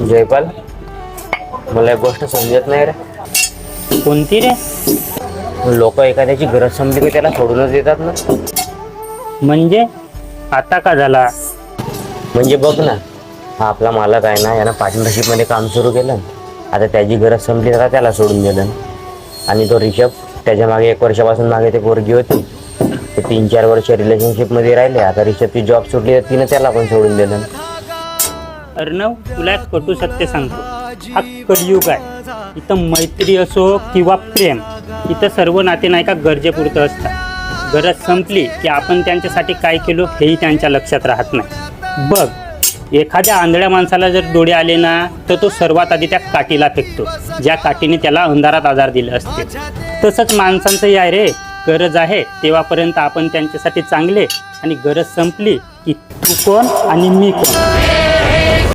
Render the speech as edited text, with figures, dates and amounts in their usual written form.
जयपाल, मला एक गोष्ट समजत नाही रे. कोणती रे? लोक एखाद्याची गरज संपली की त्याला सोडूनच देतात ना. म्हणजे आता का झाला? म्हणजे बघ ना, हा आपला मालक आहे ना, यानं पार्टनरशिप मध्ये काम सुरू केलं. आता त्याची गरज संपली तर त्याला सोडून दिलं. आणि तो ऋषभ, त्याच्या मागे 1 वर्षापासून मागे ते पोरगी होती, ते 3-4 वर्ष रिलेशनशिप मध्ये राहिले. आता ऋषभची जॉब सुटली तर तिनं त्याला पण सोडून दिलं. अर्णव, तुला एक कटू सत्य सांगतो. हा कलियुग आहे. इथं मैत्री असो किंवा प्रेम, इथं सर्व नातेवाईका गरजेपुरतं असतात. गरज संपली की आपण त्यांच्यासाठी काय केलो हेही त्यांच्या लक्षात राहत नाही. बघ, एखाद्या आंधळ्या माणसाला जर डोळे आले ना, तर तो सर्वात आधी त्या काठीला फेकतो, ज्या काठीने त्याला अंधारात आधार दिले असते. तसंच माणसांचंही आहे रे. गरज आहे तेव्हापर्यंत आपण त्यांच्यासाठी चांगले, आणि गरज संपली की तू कोण आणि मी कोण